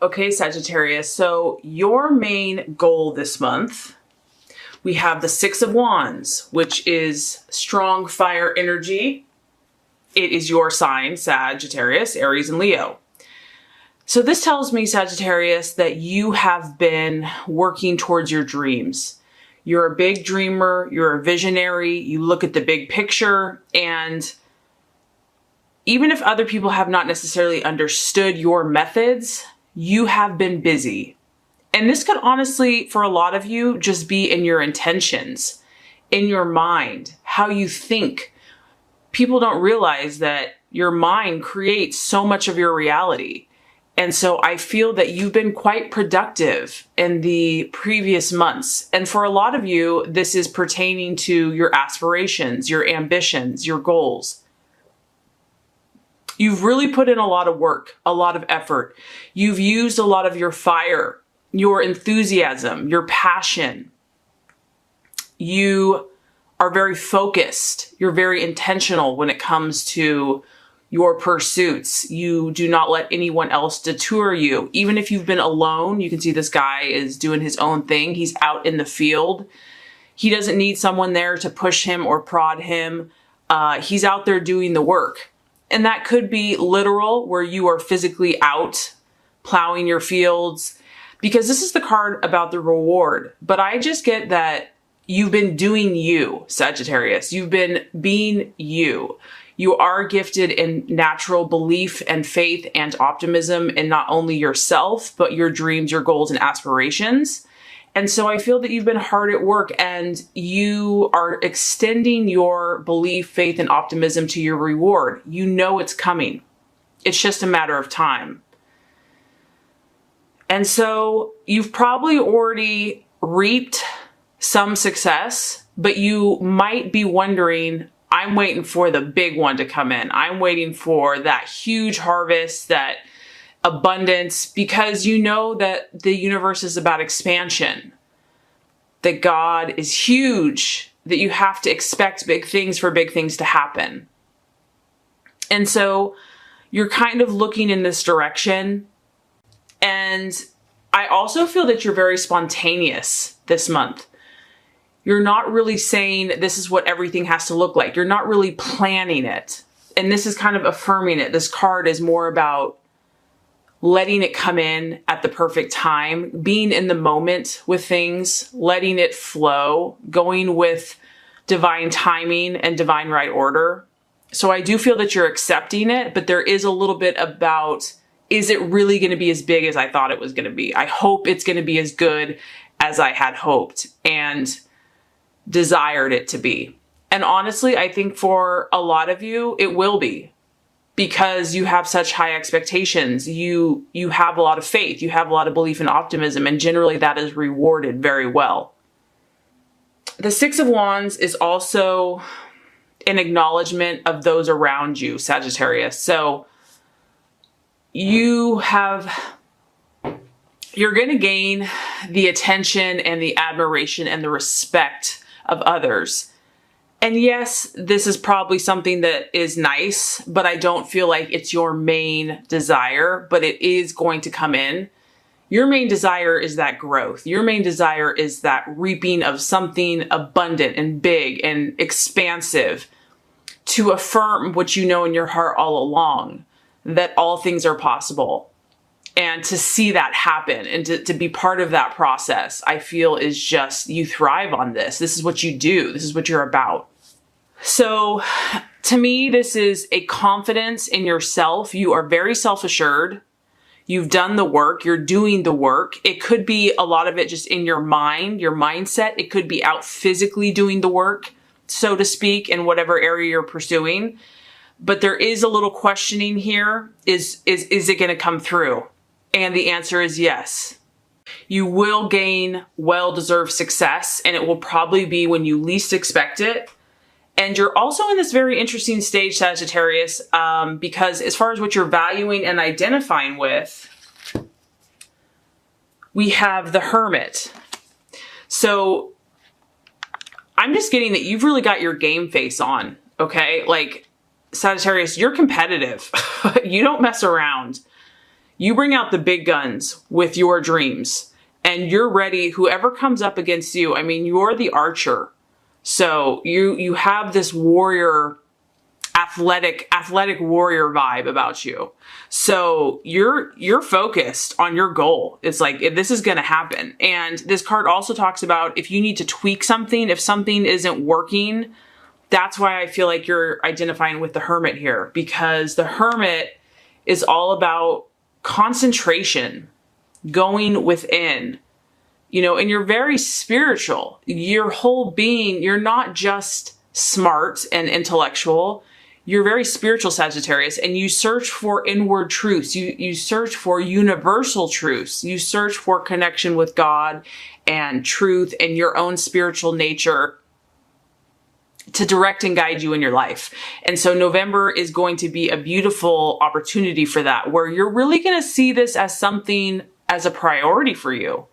Okay, Sagittarius, so your main goal this month, we have the Six of Wands, which is strong fire energy. It is your sign, Sagittarius, Aries, and Leo. So this tells me, Sagittarius, that you have been working towards your dreams. You're a big dreamer, you're a visionary, you look at the big picture, and even if other people have not necessarily understood your methods, you have been busy. And this could honestly, for a lot of you, just be in your intentions, in your mind, how you think. People don't realize that your mind creates so much of your reality. And so I feel that you've been quite productive in the previous months. And for a lot of you, this is pertaining to your aspirations, your ambitions, your goals. You've really put in a lot of work, a lot of effort. You've used a lot of your fire, your enthusiasm, your passion. You are very focused. You're very intentional when it comes to your pursuits. You do not let anyone else detour you. Even if you've been alone, you can see this guy is doing his own thing. He's out in the field. He doesn't need someone there to push him or prod him. He's out there doing the work. And that could be literal, where you are physically out plowing your fields, because this is the card about the reward. But I just get that you've been doing you, Sagittarius. You've been being you. You are gifted in natural belief and faith and optimism in not only yourself, but your dreams, your goals, and aspirations. And so I feel that you've been hard at work, and you are extending your belief, faith, and optimism to your reward. You know it's coming. It's just a matter of time. And so you've probably already reaped some success, but you might be wondering, I'm waiting for the big one to come in. I'm waiting for that huge harvest, that abundance, because you know that the universe is about expansion, that God is huge, that you have to expect big things for big things to happen. And so you're kind of looking in this direction. And I also feel that you're very spontaneous this month. You're not really saying this is what everything has to look like. You're not really planning it. And this is kind of affirming it. This card is more about letting it come in at the perfect time, being in the moment with things, letting it flow, going with divine timing and divine right order. So I do feel that you're accepting it, but there is a little bit about, is it really going to be as big as I thought it was going to be? I hope it's going to be as good as I had hoped and desired it to be. And honestly, I think for a lot of you, it will be, because you have such high expectations. You have a lot of faith, you have a lot of belief and optimism, and generally that is rewarded very well. The Six of Wands is also an acknowledgement of those around you, Sagittarius. So you're going to gain the attention and the admiration and the respect of others. And yes, this is probably something that is nice, but I don't feel like it's your main desire, but it is going to come in. Your main desire is that growth. Your main desire is that reaping of something abundant and big and expansive, to affirm what you know in your heart all along, that all things are possible. And to see that happen and to be part of that process, I feel is just, you thrive on this. This is what you do. This is what you're about. So to me, this is a confidence in yourself. You are very self-assured. You've done the work. You're doing the work. It could be a lot of it just in your mind, your mindset. It could be out physically doing the work, so to speak, in whatever area you're pursuing. But there is a little questioning here. Is it going to come through? And the answer is yes. You will gain well-deserved success, and it will probably be when you least expect it. And you're also in this very interesting stage, Sagittarius, because as far as what you're valuing and identifying with, we have the Hermit. So I'm just getting that you've really got your game face on, okay? Like, Sagittarius, you're competitive. You don't mess around. You bring out the big guns with your dreams and you're ready. Whoever comes up against you, I mean, you're the archer. So you have this warrior, athletic warrior vibe about you. So you're focused on your goal. It's like, if this is going to happen. And this card also talks about if you need to tweak something, if something isn't working. That's why I feel like you're identifying with the Hermit here, because the Hermit is all about concentration, going within, you know, and you're very spiritual. Your whole being, you're not just smart and intellectual. You're very spiritual, Sagittarius, and you search for inward truths. You search for universal truths. You search for connection with God and truth and your own spiritual nature to direct and guide you in your life. And so November is going to be a beautiful opportunity for that, where you're really going to see this as something, as a priority for you.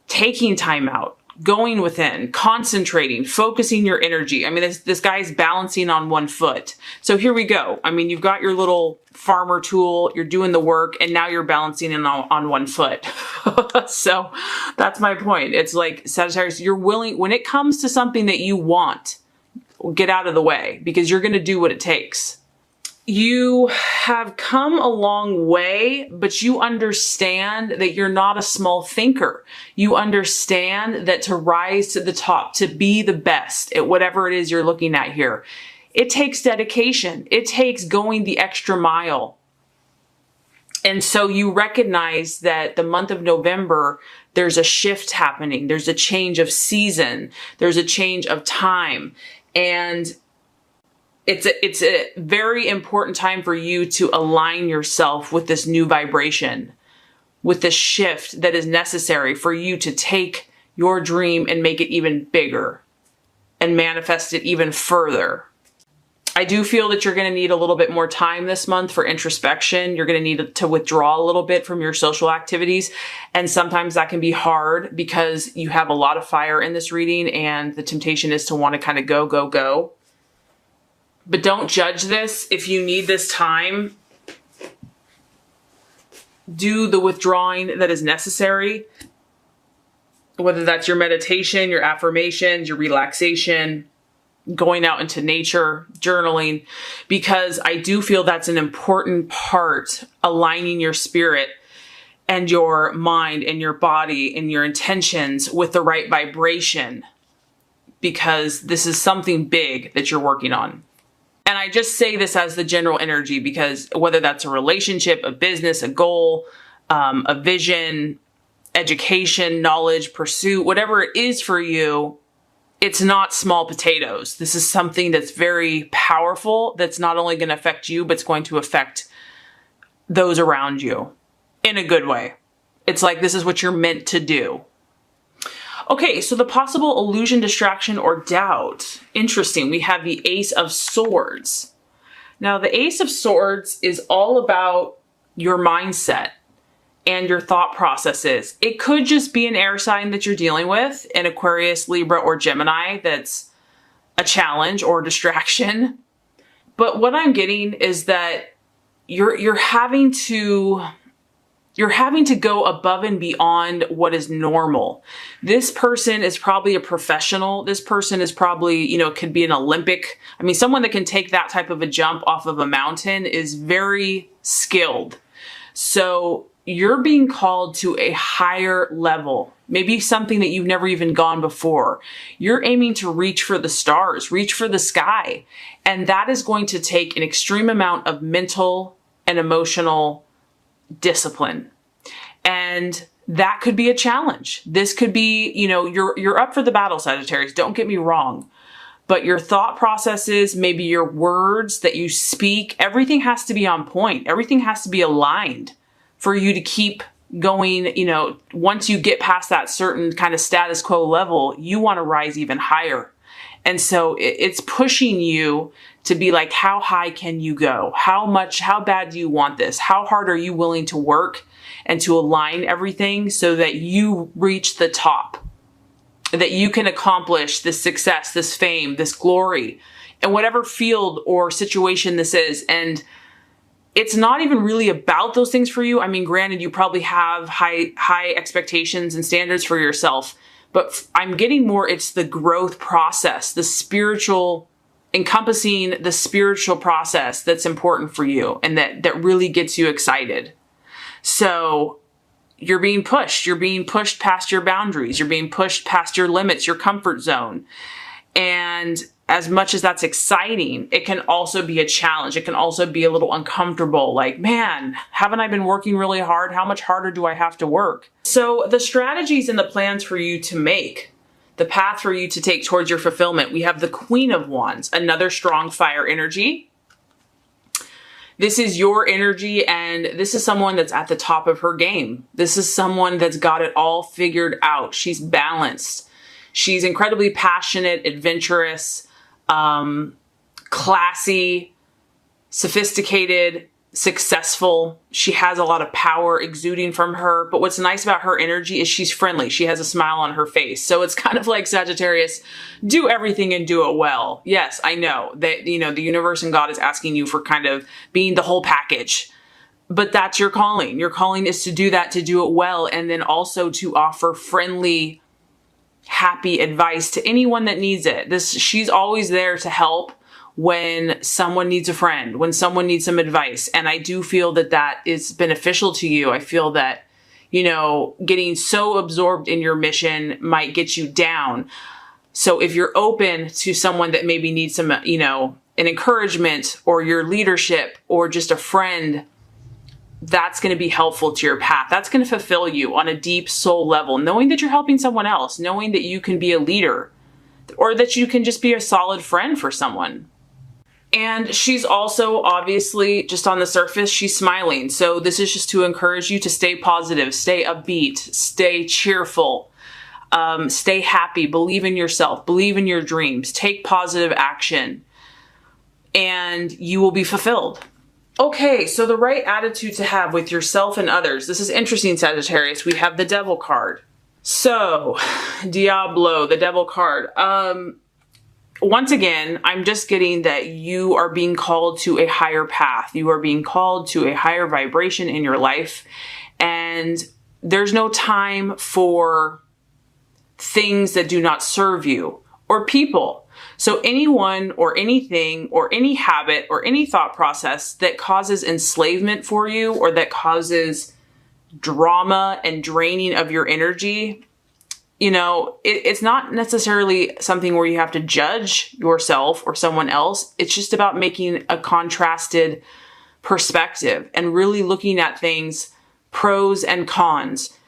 Taking time out, going within, concentrating, focusing your energy. I mean, this guy's balancing on one foot. So here we go. I mean, you've got your little farmer tool, you're doing the work, and now you're balancing in on one foot. So that's my point. It's like, Sagittarius, you're willing, when it comes to something that you want, get out of the way, because you're going to do what it takes. You have come a long way, but you understand that you're not a small thinker. You understand that to rise to the top, to be the best at whatever it is you're looking at here, it takes dedication. It takes going the extra mile. And so you recognize that the month of November, there's a shift happening. There's a change of season. There's a change of time. And it's a very important time for you to align yourself with this new vibration, with this shift that is necessary for you to take your dream and make it even bigger and manifest it even further. I do feel that you're going to need a little bit more time this month for introspection. You're going to need to withdraw a little bit from your social activities. And sometimes that can be hard because you have a lot of fire in this reading and the temptation is to want to kind of go, go, go. But don't judge this. If you need this time, do the withdrawing that is necessary. Whether that's your meditation, your affirmations, your relaxation, going out into nature, journaling, because I do feel that's an important part, aligning your spirit and your mind and your body and your intentions with the right vibration, because this is something big that you're working on. And I just say this as the general energy, because whether that's a relationship, a business, a goal, a vision, education, knowledge, pursuit, whatever it is for you, it's not small potatoes. This is something that's very powerful, that's not only going to affect you, but it's going to affect those around you in a good way. It's like, this is what you're meant to do. Okay, so the possible illusion, distraction, or doubt. Interesting. We have the Ace of Swords. Now, the Ace of Swords is all about your mindset and your thought processes. It could just be an air sign that you're dealing with, an Aquarius, Libra, or Gemini, that's a challenge or distraction. But what I'm getting is that you're having to go above and beyond what is normal. This person is probably a professional. This person is probably, you know, could be an Olympic. I mean, someone that can take that type of a jump off of a mountain is very skilled. So you're being called to a higher level, maybe something that you've never even gone before. You're aiming to reach for the stars, reach for the sky. And that is going to take an extreme amount of mental and emotional discipline. And that could be a challenge. This could be, you know, you're up for the battle, Sagittarius. Don't get me wrong. But your thought processes, maybe your words that you speak, everything has to be on point. Everything has to be aligned for you to keep going. You know, once you get past that certain kind of status quo level, you want to rise even higher. And so it's pushing you to be like, how high can you go? How bad do you want this? How hard are you willing to work and to align everything so that you reach the top, that you can accomplish this success, this fame, this glory, in whatever field or situation this is. And it's not even really about those things for you. I mean, granted, you probably have high expectations and standards for yourself, but I'm getting more, it's the growth process, the spiritual, encompassing the spiritual process that's important for you and that really gets you excited. So you're being pushed past your boundaries. You're being pushed past your limits, your comfort zone. And as much as that's exciting, it can also be a challenge. It can also be a little uncomfortable. Like, man, haven't I been working really hard? How much harder do I have to work? So the strategies and the plans for you to make, the path for you to take towards your fulfillment, we have the Queen of Wands, another strong fire energy. This is your energy, and this is someone that's at the top of her game. This is someone that's got it all figured out. She's balanced. She's incredibly passionate, adventurous, classy, sophisticated, successful. She has a lot of power exuding from her. But what's nice about her energy is she's friendly. She has a smile on her face. So it's kind of like Sagittarius, do everything and do it well. Yes, I know that, you know, the universe and God is asking you for kind of being the whole package. But that's your calling. Your calling is to do that, to do it well, and then also to offer friendly, happy advice to anyone that needs it. She's always there to help when someone needs a friend, when someone needs some advice. And I do feel that that is beneficial to you. I feel that, you know, getting so absorbed in your mission might get you down. So if you're open to someone that maybe needs some, you know, an encouragement or your leadership or just a friend, that's going to be helpful to your path. That's going to fulfill you on a deep soul level, knowing that you're helping someone else, knowing that you can be a leader or that you can just be a solid friend for someone. And she's also obviously just on the surface, she's smiling. So this is just to encourage you to stay positive, stay upbeat, stay cheerful, stay happy, believe in yourself, believe in your dreams, take positive action, and you will be fulfilled. Okay, so the right attitude to have with yourself and others. This is interesting, Sagittarius. We have the Devil card. So, Diablo, the Devil card. Once again, I'm just getting that you are being called to a higher path. You are being called to a higher vibration in your life. And there's no time for things that do not serve you or people. So anyone or anything or any habit or any thought process that causes enslavement for you or that causes drama and draining of your energy, you know, it's not necessarily something where you have to judge yourself or someone else. It's just about making a contrasted perspective and really looking at things, pros and cons,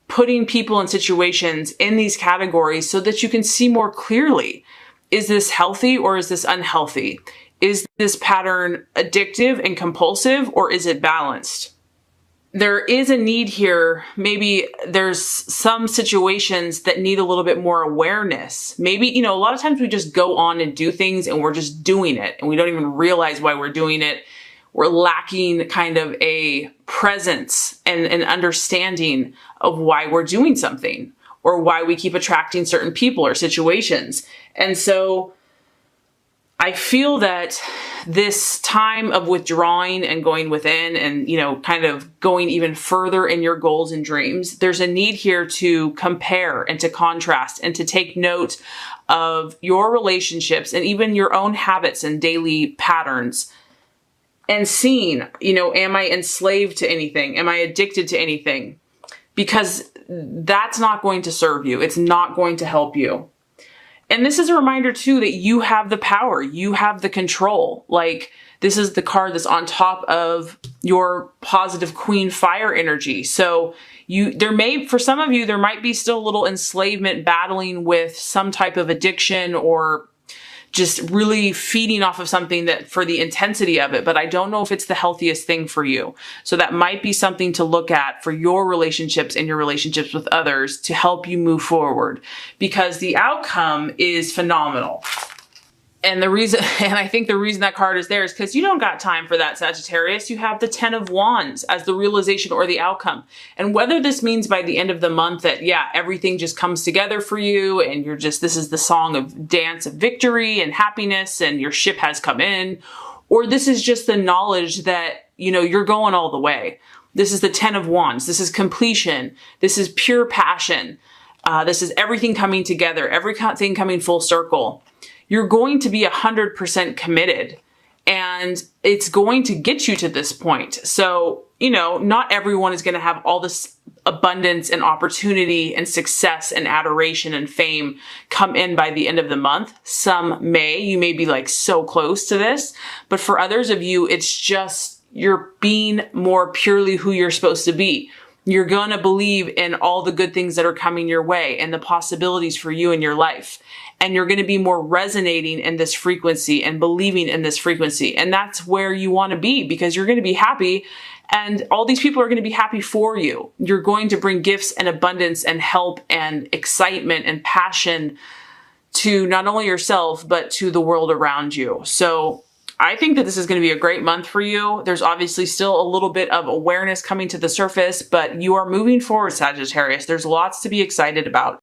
putting people and situations in these categories so that you can see more clearly. Is this healthy or is this unhealthy? Is this pattern addictive and compulsive or is it balanced? There is a need here. Maybe there's some situations that need a little bit more awareness. Maybe, you know, a lot of times we just go on and do things and we're just doing it and we don't even realize why we're doing it. We're lacking kind of a presence and an understanding of why we're doing something or why we keep attracting certain people or situations. And so I feel that this time of withdrawing and going within and, you know, kind of going even further in your goals and dreams, there's a need here to compare and to contrast and to take note of your relationships and even your own habits and daily patterns and seeing, you know, am I enslaved to anything? Am I addicted to anything? Because that's not going to serve you. It's not going to help you. And this is a reminder too that you have the power, you have the control. Like this is the card that's on top of your positive Queen fire energy. So for some of you, there might be still a little enslavement battling with some type of addiction or just really feeding off of something that for the intensity of it, but I don't know if it's the healthiest thing for you. So that might be something to look at for your relationships and your relationships with others to help you move forward because the outcome is phenomenal. And I think the reason that card is there is because you don't got time for that, Sagittarius. You have the 10 of Wands as the realization or the outcome. And whether this means by the end of the month that, yeah, everything just comes together for you and this is the song of dance of victory and happiness and your ship has come in, or this is just the knowledge that you know, you're going all the way. This is the 10 of Wands. This is completion. This is pure passion. This is everything coming together, everything coming full circle. You're going to be 100% committed, and it's going to get you to this point. So, you know, not everyone is going to have all this abundance and opportunity and success and adoration and fame come in by the end of the month. Some may, you may be like so close to this, but for others of you, it's just, you're being more purely who you're supposed to be. You're going to believe in all the good things that are coming your way and the possibilities for you in your life. And you're going to be more resonating in this frequency and believing in this frequency. And that's where you want to be, because you're going to be happy. And all these people are going to be happy for you. You're going to bring gifts and abundance and help and excitement and passion to not only yourself, but to the world around you. So I think that this is going to be a great month for you. There's obviously still a little bit of awareness coming to the surface, but you are moving forward, Sagittarius. There's lots to be excited about.